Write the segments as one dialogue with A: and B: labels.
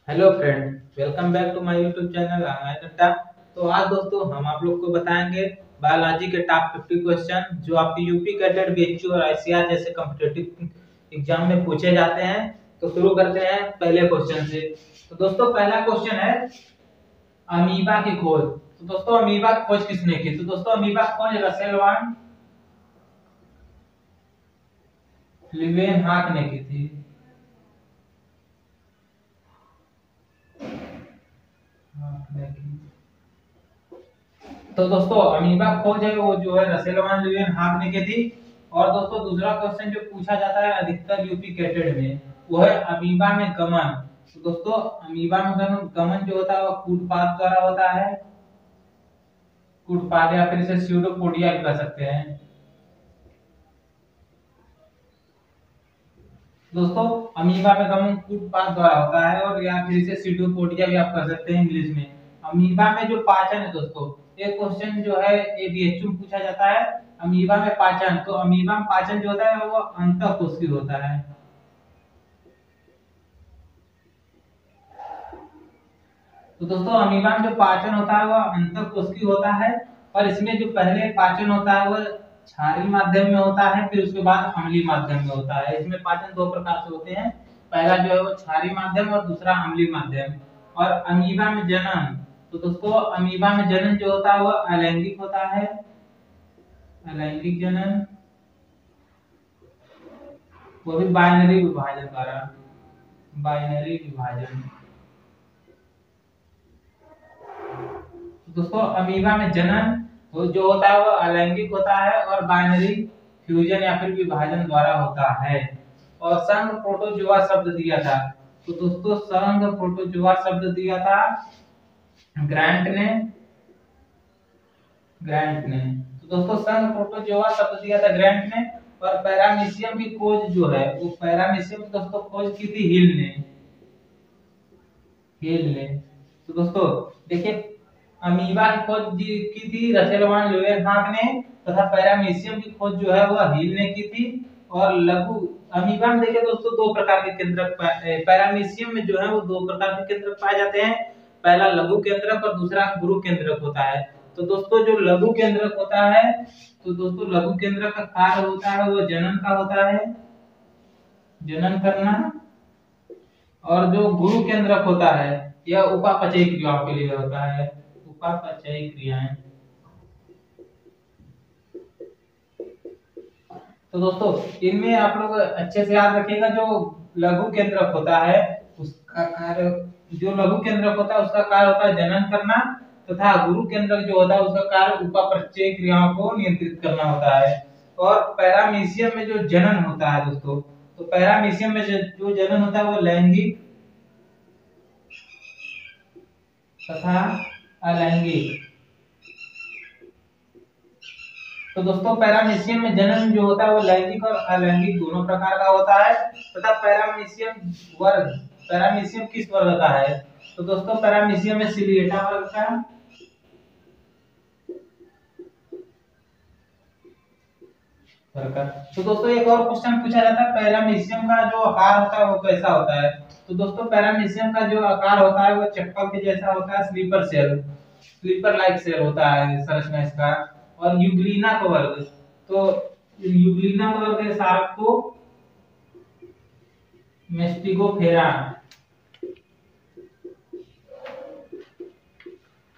A: Hello friend, welcome back to my YouTube channel online Adda. तो आज दोस्तों हम आप लोग को बताएंगे बायोलॉजी के टॉप 50 क्वेश्चन जो आपके यूपी कैडेट बीएचयू और आईसीआर जैसे कॉम्पिटिटिव एग्जाम में पूछे जाते हैं। तो शुरू करते हैं पहले क्वेश्चन से। तो दोस्तों पहला क्वेश्चन है अमीबा की खोज। तो दोस्तों अमीबा की खोज किसने की? तो दोस्तों अमीबा की खोज रसेल वान लीवेनहॉक ने की थी। तो दोस्तों अमीबा खोज है वो जो है रसेल वान लीवेनहॉक ने की थी। और दोस्तों दूसरा क्वेश्चन जो पूछा जाता है अधिकतर यूपी कैडेट में वो है अमीबा में गमन। तो दोस्तों अमीबा में गमन जो होता है वो कूटपाद द्वारा होता है। कूटपाद या फिर इसे स्यूडोपोडिया भी कह सकते हैं। दोस्तों अमीबा में गमन कूटपाद द्वारा होता है और या फिर इसे स्यूडोपोडिया भी आप कह सकते हैं इंग्लिश में। अमीबा में जो पाचन है दोस्तों, ये क्वेश्चन जो है एबीएचयू में पूछा जाता है। अमीबा में पाचन, तो अमीबा में पाचन जो होता है वो अंतःकोशिकीय होता है। तो दोस्तों अमीबा में जो पाचन होता है वह अंतःकोशिकीय होता है। और इसमें जो पहले पाचन होता है वह क्षारीय माध्यम में होता है, फिर उसके बाद अम्लीय माध्यम में होता है। इसमें पाचन दो प्रकार से होते हैं, पहला जो है वो क्षारीय माध्यम और दूसरा अम्लीय माध्यम। और अमीबा में जनन, तो दोस्तों अमीबा में जनन जो होता है वह अलैंगिक होता है। अलैंगिक जनन, वो भी बाइनरी विभाजन द्वारा। बाइनरी विभाजन। दोस्तों अमीबा में जनन वो जो होता है वो अलैंगिक होता है और बाइनरी फ्यूजन या फिर विभाजन द्वारा होता है। और संघ प्रोटोजोआ शब्द दिया था। तो दोस्तों संघ प्रोटोजोआ शब्द दिया था ग्रांट ने। ग्रांट ने तो दोस्तों संघ प्रोटोजोआ शब्द दिया था ग्रांट ने। और पैरामीशियम की खोज जो है वो पैरामीशियम की दोस्तों खोज की थी हिल ने। हिल ने। तो दोस्तों देखिए अमीबा की खोज की थी रसेल वान लीवेनहॉक ने तथा पैरामीशियम की खोज जो है वह हिल ने की थी। और लघु अमीबा में देखिए दोस्तों दो प्रकार के केंद्रक पैरामीशियम में जो है वो दो प्रकार के केंद्रक पाए जाते हैं। पहला लघु केंद्रक और दूसरा गुरु केंद्रक होता है। तो दोस्तों जो लघु केंद्रक होता है, तो दोस्तों लघु केंद्रक का कार्य होता है वो जनन का होता है, जनन करना। और जो गुरु केंद्रक होता है यह उपापचयी क्रियाओं के लिए होता है। उपापचयी क्रियाएं। तो दोस्तों इनमें आप लोग अच्छे से याद रखिएगा, जो लघु केंद्रक होता है उसका कार्य, जो लघु केंद्रक होता है उसका कार्य होता है जनन करना तथा गुरु केंद्रक जो होता है उसका कार्य उपापचयी क्रियाओं को नियंत्रित करना होता है। और पैरामीशियम में जो जनन होता है दोस्तों, तो पैरामीशियम में जो जनन होता है वो लैंगिक तथा अलैंगिक। तो दोस्तों पैरामीशियम में जनन जो होता है वो लैंगिक और अलैंगिक दोनों प्रकार का होता है। तथा पैरामीशियम वर्ग, पैरामीशियम किस वर्ग का है? तो दोस्तों पैरामीशियम में सिलिएटा वर्ग का। तो दोस्तों एक और क्वेश्चन पूछा जाता है पैरामीशियम का जो आकार होता है वो कैसा होता है? तो दोस्तों पैरामीशियम का जो आकार होता है वो चप्पल के जैसा होता है, sleeper cell, sleeper like cell होता है संरचना इसका। और यूग्लिना का वर्ग, तो यूग्लिना का वर्ग है सार्को मेस्टिगोफेरा।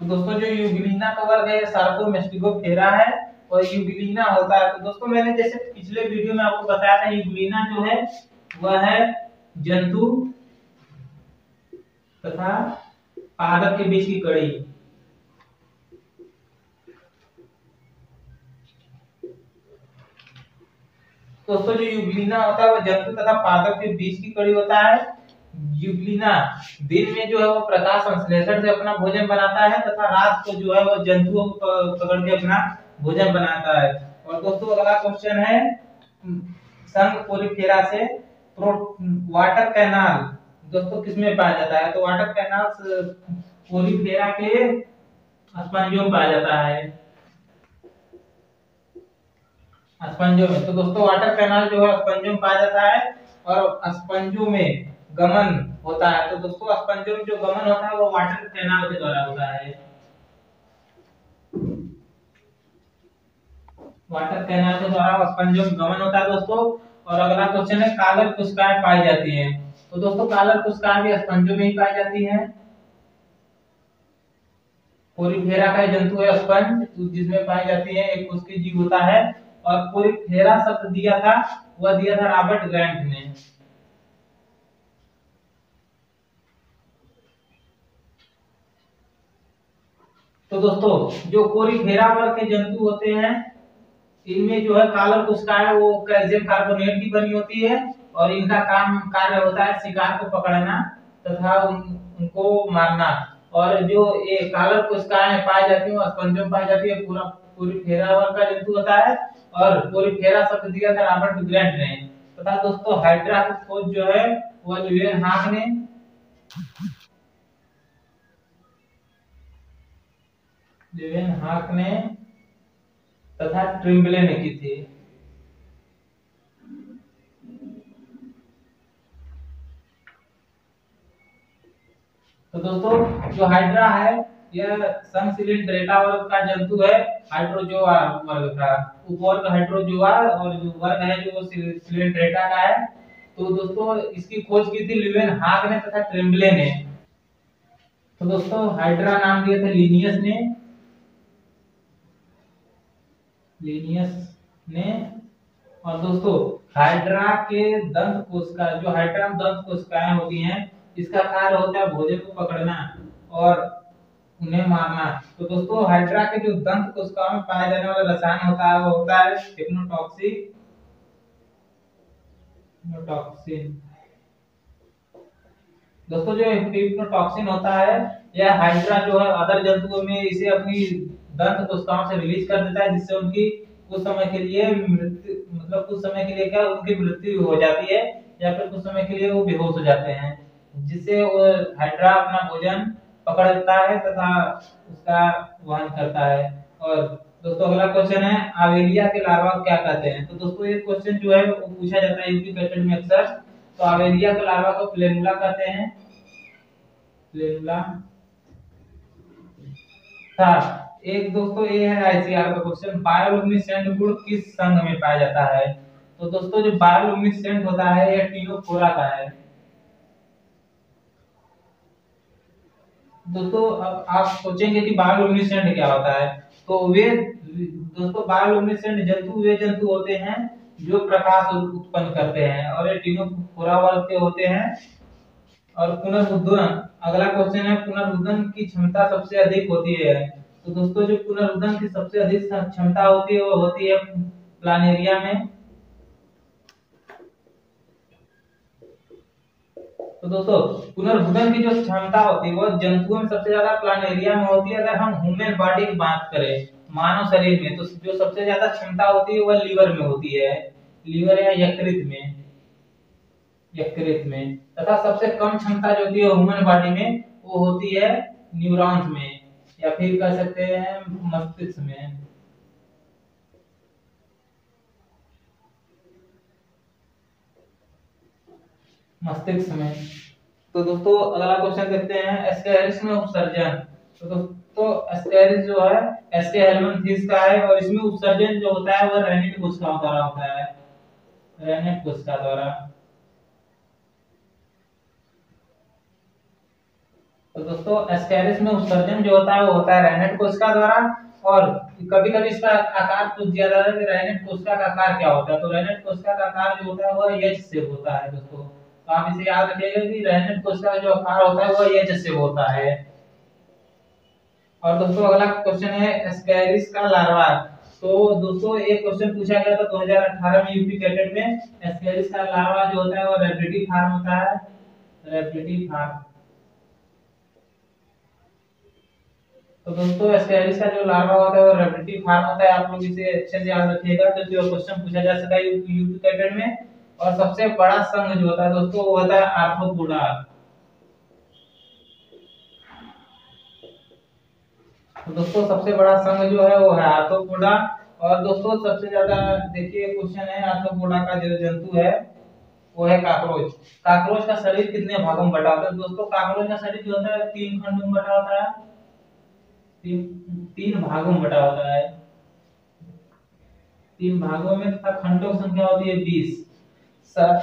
A: तो दोस्तों जो यूग्लिना का वर्ग है सार्को मेस्टिगोफेरा है और यूग्लिना होता है। तो दोस्तों मैंने जैसे पिछले वीडियो में आपको बताया था यूग्लिना जो है वह है जंतु तथा पादप के बीच की कड़ी। दोस्तों जो यूग्लिना होता है वह जंतु तथा पादप के बीच की कड़ी होता है। यूग्लिना दिन में जो है वो प्रकाश संश्लेषण से अपना भोजन बनाता है तथा रात को जो है वो जंतुओं को पकड़ के अपना भोजन बनाता है। और दोस्तों अगला क्वेश्चन है संघ पोलिफेरा से वाटर कैनाल दोस्तों किसमें पाया जाता है? तो वाटर कैनाल पोलिफेरा के स्पंजों में पाया जाता है, स्पंजों में। तो दोस्तों वाटर कैनाल जो है स्पंजों में पाया जाता है और स्पंजों में गमन होता है। तो दोस्तों स्पंजों जो गमन होता है वो वाटर कैनाल के द्वारा होता है। वाटर कैनाल के द्वारा स्पंजों में गमन होता है दोस्तों। और अगला क्वेश्चन है कालर कोशिकाएं पाई जाती हैं। तो दोस्तों कालर कोशिकाएं भी स्पंजों में ही पाई जाती हैं। पोरीफेरा का जंतु है स्पंज, जिसमें पाई जाती है, एक उसकी जीव होता है। और पोरीफेरा शब्द दिया था, वह दिया था रॉबर्ट ग्रांट ने। तो दोस्तों जो पोरीफेरा वर्ग के जंतु होते हैं, इनमें जो है कालर कोशिकाएं वो कैल्शियम कार्बोनेट की बनी होती है। और इनका काम कार्य होता है शिकार को पकड़ना तथा उनको मारना। और जो ये कालर कोशिकाएं पाई जाती है वो स्पंजों में पाई जाती है। पूरा पोरीफेरा वर्ग का जंतु होता है। और पोरीफेरा शब्द दिया था रॉबर्ट ग्रांट ने। तथा दोस्तों हाइड्रा की खोज जो है वो ल्यूएन हाक ने तथा ट्रिम्बले ने की थी। तो दोस्तों जो हाइड्रा है यह संसिलिंड्रेटा वर्ग का जंतु है। हाइड्रोजोआ वर्ग का उपवर्ग हाइड्रोजोआ, और जो वर्ग है जो सिलिंड्रेटा का है। तो दोस्तों इसकी खोज की थी ल्यूएन हाक ने तथा ट्रिम्बले ने। तो दोस्तों हाइड्रा नाम दिया था लिनियस ने। और दोस्तों हाइड्रा के दंत कोशिका, जो हाइड्रा में दंत कोशिकाएं होती हैं, इसका कार्य होता है भोजन को पकड़ना और उन्हें मारना। तो दोस्तों हाइड्रा के जो दंत कोशिकाओं में पाया जाने वाला रसायन होता है वो होता है हिप्नोटॉक्सिन। दोस्तों जो हिप्नोटॉक्सिन होता है, यह हाइड्रा जो है अदर जंतुओं में इसे अपनी दंत कोशिकाओं से रिलीज कर देता है, जिससे उनकी कुछ समय के लिए मृत्यु, मतलब कुछ समय के लिए क्या उनकी मृत्यु हो जाती है, या फिर कुछ समय के लिए वो बेहोश हो जाते हैं, जिससे वो हाइड्रा अपना भोजन पकड़ लेता है तथा उसका वहन करता है। और दोस्तों अगला क्वेश्चन है आवेलिया के लार्वा क्या कहते हैं। तो दोस्तों ये क्वेश्चन जो है वो पूछा जाता है यूपी पैटर्न में अक्सर। तो आवेलिया के लार्वा को प्लेनुला कहते हैं। प्लेनुला था। एक दोस्तों ये है आईसीआर का क्वेश्चन, बायोलुमिनेसेंट गुण किस संघ में पाया जाता है। तो दोस्तों जो बायोलुमिनेसेंट होता है यह टीनोफोरा का है। दोस्तों अब आप सोचेंगे कि बायोलुमिनेसेंट क्या होता है। तो वे दोस्तों बायोलुमिनेसेंट जंतु वे जंतु होते हैं जो प्रकाश उत्पन्न करते हैं, और ये टीनोफोरा वर्ग के होते हैं। और पुनर्मुद्रण, अगला क्वेश्चन है पुनर्मुद्रण की क्षमता सबसे अधिक होती है। तो दोस्तों जो पुनर्मुद्रण की सबसे अधिक क्षमता होती है वो होती है प्लानेरिया में। तो दोस्तों पुनर्भुजन की जो क्षमता होती है वो जंतुओं में सबसे ज्यादा प्लानेरिया में होती है। अगर हम ह्यूमन बॉडी की बात करें, मानव शरीर में, तो जो सबसे ज्यादा क्षमता होती है वह लीवर में होती है, लीवर या यकृत में। तथा सबसे कम क्षमता जो होती है ह्यूमन बॉडी में वो होती है न्यूरॉन्स में, या फिर कह सकते हैं मस्तिष्क में। तो दोस्तों अगला क्वेश्चन देखते हैं एस्केरिस में उपसर्जन। तो दोस्तों एस्केरिस जो है एस्के हेलमनथीस का है, और इसमें उपसर्जन जो होता है वह रेनिट कोशिका द्वारा होता है, रेनिट कोशिका द्वारा। तो दोस्तों एस्केरिस में उत्सर्जन जो होता है वो होता है रेनिट कोशिका द्वारा। और कभी-कभी इसका आकार कुछ ज्यादा है कि रेनिट कोशिका का आकार क्या होता है। तो रेनिट कोशिका का आकार जो होता है वो एच शेप होता है दोस्तों। तो आप इसे याद रखिएगा कि रेनिट कोशिका का जो आकार होता है वो एच शेप होता है। और दोस्तों अगला क्वेश्चन है एस्केरिस का लार्वा। तो दोस्तों एक क्वेश्चन पूछा गया था 2018 में यूपी कैडेट में। एस्केरिस का लार्वा जो होता है वो रेपिडी फार्म होता है, रेपिडी फार्म। तो दोस्तों एस्केरिस का जो लार्वा होता है वो रेपिडी फार्म होता है। आप लोग इसे अच्छे से याद रखिएगा क्योंकि वो क्वेश्चन पूछा जा सकता है यूपी कैडेट में। और सबसे बड़ा संघ जो होता है दोस्तों वो होता है आर्थ्रोपोडा। तो दोस्तों सबसे बड़ा संघ जो है वो है आर्थ्रोपोडा। और दोस्तों सबसे ज्यादा देखिए क्वेश्चन है आर्थ्रोपोडा का जो जंतु है वो है काकरोच। काकरोच का शरीर कितने भागों में बटा होता है दोस्तों? काकरोच का शरीर जो होता है 3 खंडों में बटा होता है, तीन भागों में बटा होता है। 3 भागों में तथा खंडों की संख्या होती है 20। सर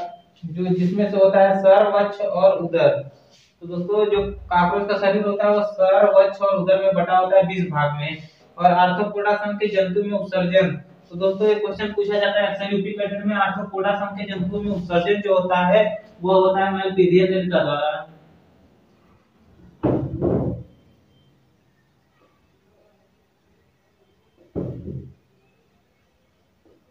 A: जो जिसमें से होता है सर, वक्ष और उदर। तो दोस्तों जो काकरोच का शरीर होता है वो सर, वक्ष और उदर में बटा होता है 20 भाग में। और आर्थ्रोपोडा संघ के जंतु में उत्सर्जन। तो दोस्तों एक क्वेश्चन पूछा जाता है अक्सर यूपी पैटर्न में, आर्थ्रोपोडा संघ के जंतु में उत्सर्जन जो होता है वो होता है मैलपीडियन तंत्र द्वारा।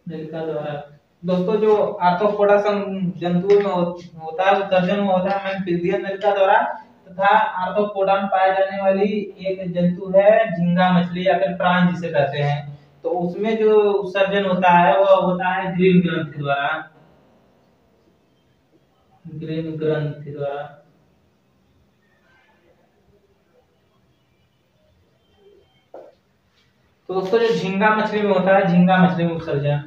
A: नलिका द्वारा। दोस्तों जो आर्थ्रोपोडा जंतुओं में होता है उत्सर्जन में होता है मैलपीडियन नलिका द्वारा। तथा आर्थ्रोपोडा में पाई जाने वाली एक जंतु है झींगा मछली या फिर प्राण जिसे कहते हैं, तो उसमें जो उत्सर्जन होता है वो होता है ग्रीन ग्रंथि द्वारा। ग्रीन ग्रंथि द्वारा। तो दोस्तों जो झींगा मछली में होता है, झींगा मछली में उत्सर्जन।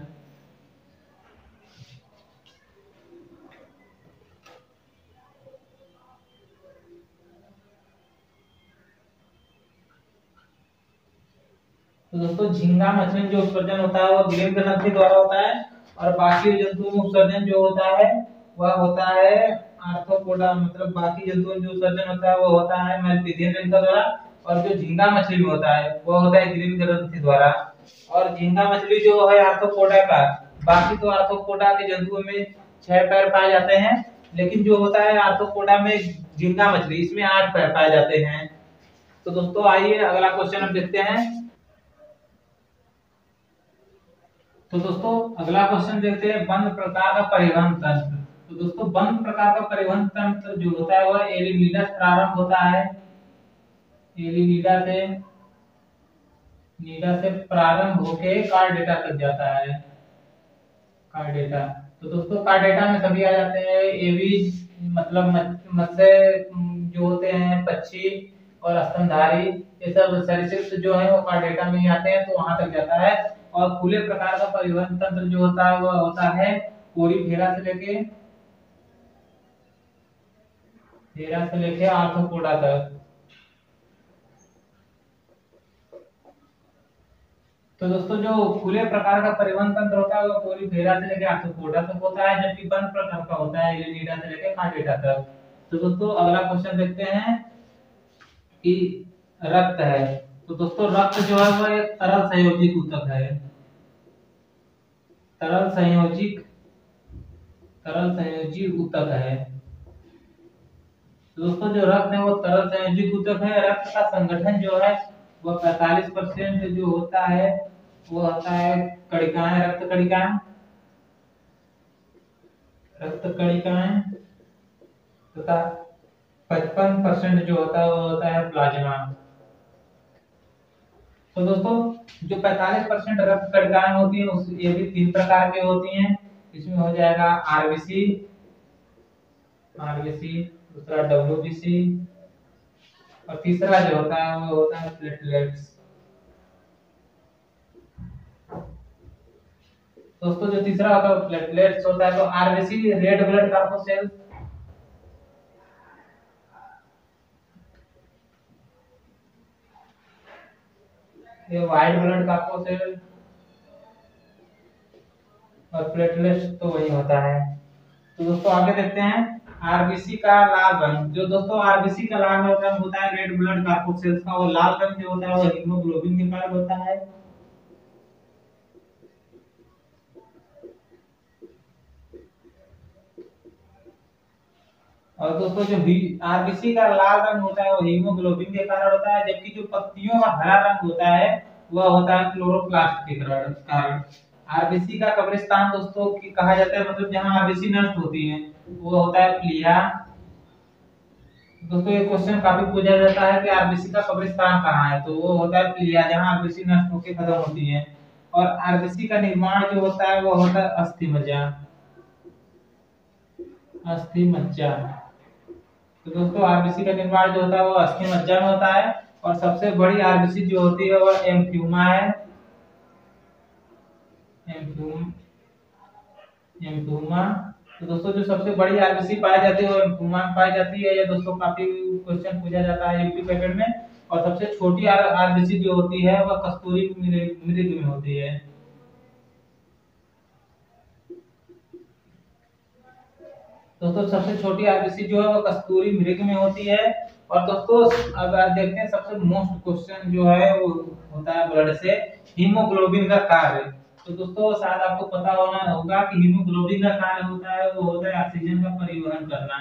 A: तो दोस्तों झींगा मछली में जो उत्सर्जन होता है वो ग्रीन ग्रंथि द्वारा होता है। और बाकी जंतुओं में उत्सर्जन जो होता है वह होता है आर्थ्रोपोडा, मतलब बाकी जंतुओं में जो उत्सर्जन होता है वो होता है मैलपीडियन नलिका द्वारा। और जो झींगा मछली में होता है वो होता है ग्रीन ग्रंथि द्वारा। और झींगा मछली जो है आर्थ्रोपोडा का, बाकी तो आर्थ्रोपोडा के जंतुओं में 6 पैर पाए जाते हैं, लेकिन जो होता है आर्थ्रोपोडा में झींगा मछली इसमें 8 पैर पाए जाते हैं। तो दोस्तों आइए अगला क्वेश्चन हम देखते हैं। तो दोस्तों अगला क्वेश्चन देखते हैं बंद प्रकार का परिवहन तंत्र। तो दोस्तों बंद प्रकार का परिवहन तंत्र जो होता है वह एलिनीडा से प्रारंभ होता है। एलिनीडा से प्रारंभ होके कार्डेटा तक जाता है। कार्डेटा। तो दोस्तों कार्डेटा में सभी आ जाते हैं एवीज, मतलब मत्स्य जो होते हैं, पक्षी और स्तनधारी, ये सब सरीसृप जो है वो कार्डेटा में ही आते हैं, तो वहां तक जाता है। और खुले प्रकार का परिवहन तंत्र जो होता है वह होता है कोरीफेरा से लेके आर्थ्रोपोडा तक। तो दोस्तों जो खुले प्रकार का परिवहन तंत्र होता है वो कोरीफेरा से लेकर आर्थ्रोपोडा तक होता है, जबकि बंद प्रकार का होता है एलिनीडा से लेकर कार्डेटा तक। तो दोस्तों अगला क्वेश्चन देखते हैं कि रक्त है। तो दोस्तों रक्त जो है वो एक तरल संयोजित ऊतक है। तरल संयोजी ऊतक है। तो दोस्तों जो रक्त है वो तरल संयोजी ऊतक है। रक्त का संगठन जो है वो 45% जो होता है वो होता है कणिकाएं, रक्त कणिकाएं तथा 55% जो होता है वो होता है प्लाज्मा। तो दोस्तों जो 45% रक्त कणिकाएं होती है ये भी 3 प्रकार की होती हैं। इसमें हो जाएगा आरबीसी, दूसरा डब्ल्यूबीसी और तीसरा जो होता है वो होता है प्लेटलेट्स। दोस्तों जो तीसरा होता है प्लेटलेट्स होता है, तो आरबीसी रेड ब्लड कॉर्पस्कल्स, ये व्हाइट ब्लड कॉर्पस्कल्स और प्लेटलेट्स तो वही होता है। तो दोस्तों आगे देखते हैं आरबीसी का लाल रंग। जो दोस्तों आरबीसी का लाल रंग होता है रेड ब्लड कॉर्पस्कल्स का, वो लाल रंग जो होता है वो हीमोग्लोबिन के कारण होता है। और दोस्तों जो आरबीसी का लाल रंग होता है वो हीमोग्लोबिन के कारण होता है, जबकि जो पत्तियों का हरा रंग होता है वह होता है क्लोरोप्लास्ट के कारण। आरबीसी का कब्रिस्तान दोस्तों की कहा जाता है, मतलब जहां आरबीसी नष्ट होती है वो होता है प्लिया। दोस्तों ये क्वेश्चन काफी पूछा जाता है कि आरबीसी का कब्रिस्तान कहाँ है, तो वो होता है प्लिया, जहां आरबीसी नष्ट होकर खत्म होती है। और आरबीसी का निर्माण जो होता है वो होता है अस्थि मज्जा। तो दोस्तों आरबीसी का निर्माण जो होता है वो अस्थि मज्जा में होता है। और सबसे बड़ी आरबीसी जो होती है वो एम्फ्यूमा है। एम्फ्यूमा तो दोस्तों जो सबसे बड़ी आरबीसी पाई जाती है वो एम्फुमान पाई जाती है, या दोस्तों काफी क्वेश्चन पूछा जाता है यूपी पैकेट में। और सबसे छोटी आरबीसी जो होती है वह कस्तूरी मृग में होती है। दोस्तों सबसे छोटी आरबीसी जो है वो कस्तूरी मृग में होती है। और दोस्तों अब देखते हैं सबसे मोस्ट क्वेश्चन जो है वो होता है ब्लड से हीमोग्लोबिन का कार्य। तो दोस्तों शायद आपको पता होना होगा कि हीमोग्लोबिन का कार्य होता है वो होता है ऑक्सीजन का परिवहन करना।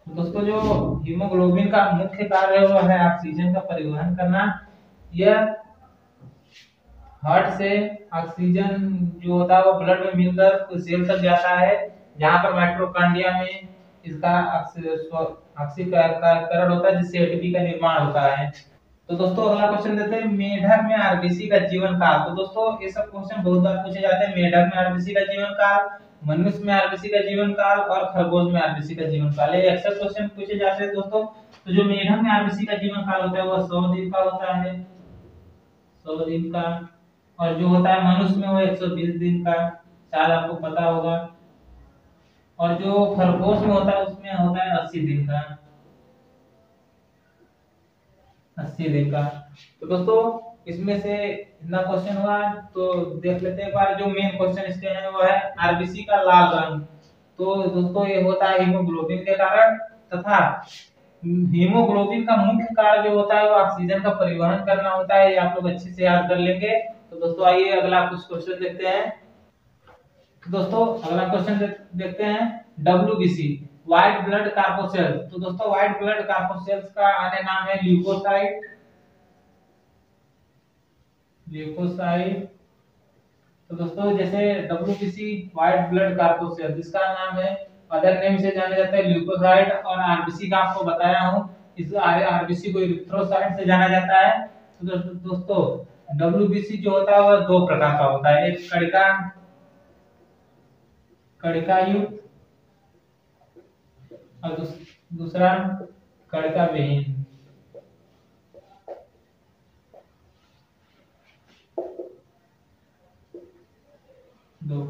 A: दोस्तों जो हीमोग्लोबिन का मुख्य कार्य वो है ऑक्सीजन का परिवहन करना। यह हार्ट से ऑक्सीजन जो होता है वो ब्लड में मिलकर सेल तक जाता है, जहां पर माइटोकॉन्ड्रिया में इसका ऑक्सीकरण होता है, जिससे एटीपी का निर्माण होता है। तो दोस्तों अगला क्वेश्चन देते हैं मेढक में आरबीसी का जीवन काल। तो दोस्तों ये सब क्वेश्चन बहुत बार पूछे जाते हैं, मेढक में आरबीसी का जीवन काल, मनुष्य में आरबीसी का जीवन काल और खरगोश में आरबीसी का जीवन काल, ये अक्सर क्वेश्चन पूछे जाते हैं दोस्तों। तो जो मेढक में आरबीसी का जीवन काल होता है वो 100 दिन का होता है, 100 दिन का। और जो होता है मनुष्य में वो 120 दिन का, शायद आपको पता होगा। और जो खरगोश में होता है उसमें होता है 80 दिन का, 80 दिन का। तो दोस्तों इसमें से इतना क्वेश्चन हुआ, तो देख लेते हैं एक बार जो मेन क्वेश्चन इसके हैं वो है आरबीसी का लाल रंग। तो दोस्तों ये होता है हीमोग्लोबिन के कारण, तथा हीमोग्लोबिन का मुख्य कार्य जो होता है वो ऑक्सीजन का परिवहन करना होता है, ये आप लोग अच्छे से याद कर लेंगे। तो दोस्तों आइए अगला कुछ क्वेश्चन देखते हैं। तो दोस्तों अगला क्वेश्चन देखते हैं डब्ल्यूबीसी व्हाइट ब्लड कार्पोसेल्स। तो दोस्तों व्हाइट ब्लड कार्पोसेल्स का अन्य नाम है ल्यूकोसाइट, ल्यूकोसाइट। तो दोस्तों जैसे डब्ल्यूबीसी व्हाइट ब्लड कार्पोसेल्स इसका नाम है, अदर नेम से जाना जाता है ल्यूकोसाइट। और आरबीसी का आपको बताया हूं, इस आरबीसी को इरिथ्रोसाइट से जाना जाता है। तो दोस्तों डब्ल्यूबीसी जो होता है वह दो प्रकार का होता है, एक कणिका युक्त और दूसरा कणिका विहीन। दो।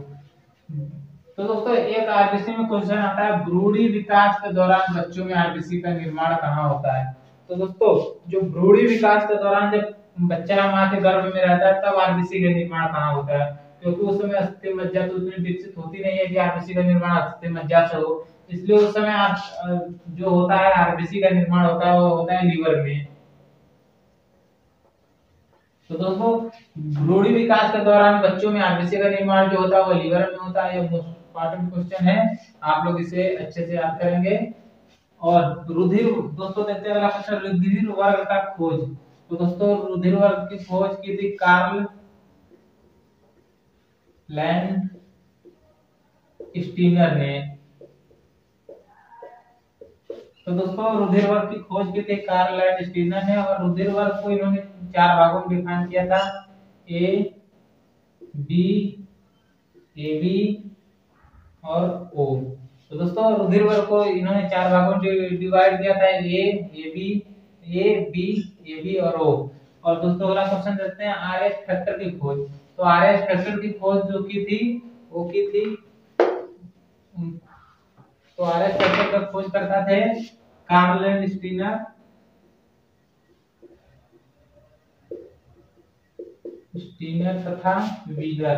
A: तो दोस्तों एक आरबीसी में क्वेश्चन आता है भ्रूणी विकास के दौरान बच्चों में आरबीसी का निर्माण कहाँ होता है। तो दोस्तों जो भ्रूणी विकास के दौरान जब बच्चा मां के गर्भ में रहता है तब आरबीसी का निर्माण कहाँ होता है, क्योंकि उस समय अस्थि मज्जा तो उतनी विकसित होती नहीं है कि आरबीसी का निर्माण अस्थि मज्जा से हो, इसलिए उस समय जो होता है आरबीसी का निर्माण होता है वो होता है लीवर में। तो दोस्तों भ्रूणी विकास के दौरान बच्चों में आरबीसी का निर्माण जो होता है वो लीवर में होता है, ये मोस्ट इंपॉर्टेंट क्वेश्चन है, आप लोग इसे अच्छे से याद करेंगे। और रुधिर, दोस्तों देखते हैं अगला क्वेश्चन रुधिर वर्ग का खोज। तो दोस्तों रुधिर वर्ग की खोज की थी कार्ल लैंड स्टीनर ने। तो दोस्तों रुधिर वर्ग की खोज की थी कार्ल लैंड स्टीनर ने, और रुधिर वर्ग को इन्होंने 4 भागों में डिफाइन किया था, ए बी, ए बी और ओ। तो दोस्तों रुधिर वर्ग को इन्होंने 4 भागों में डिवाइड किया था, ए बी और ओ। और दोस्तों अगला क्वेश्चन देखते हैं आरएच फैक्टर की खोज। तो आरएच फैक्टर की खोज जो की थी वो की थी, तो आरएच फैक्टर का खोज करता थे कार्ल लैंड स्टीनर, तथा वीगर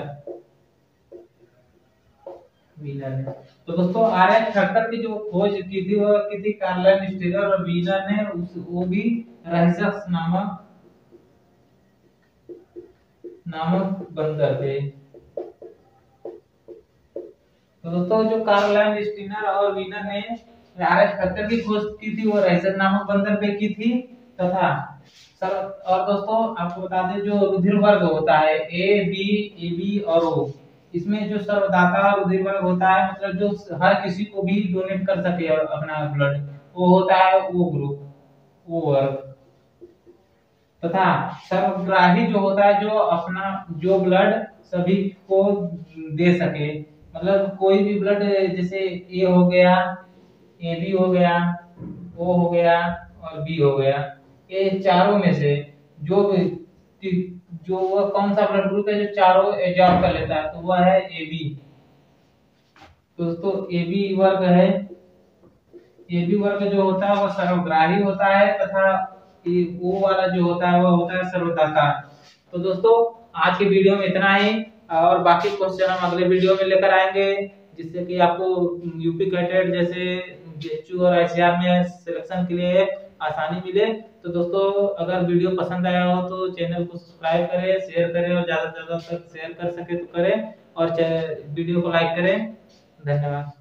A: ने। तो दोस्तों आरएच फैक्टर की जो खोज की थी वो की थी कार्ल लैंड स्टीनर और वीगर ने, वो भी राइजस नामक बंदर थे। तो दोस्तों जो कार्ल लैंड स्टीनर और वीगर ने आरएच फैक्टर की खोज की थी वो राइजस नामक बंदर पे की थी, तथा सर और दोस्तों आपको बता दें जो रुधिर वर्ग होता है ए बी और ओ, इसमें जो सर्वदाता रुधिर वर्ग होता है, मतलब जो हर किसी को भी डोनेट कर सके अपना ब्लड, वो होता है ओ ग्रुप, ओ वर्ग। तथा सर्वग्राही जो होता है, जो अपना जो ब्लड सभी को दे सके, मतलब कोई भी ब्लड जैसे ए हो गया, ए बी हो गया, ओ हो गया और बी हो गया, ये चारों में से जो जो वह कौन सा ब्लड ग्रुप है जो चारों एब्जॉर्ब कर लेता है, तो वह है AB। दोस्तों AB वर्ग है, AB वर्ग जो होता है वह सर्वग्राही होता है तथा ये O वाला जो होता है वह होता है सर्वदाता। तो दोस्तों आज की वीडियो में इतना ही, और बाकी क्वेश्चन हम अगले वीडियो में लेकर आएंगे, जिससे कि आपको यूपी कैडेट जैसे जेएचयू और आईसीआर में सिलेक्शन के लिए आसानी मिले। तो दोस्तों अगर वीडियो पसंद आया हो तो चैनल को सब्सक्राइब करें, शेयर करें, और ज्यादा से ज्यादा तक शेयर कर सके तो करें, और वीडियो को लाइक करें। धन्यवाद।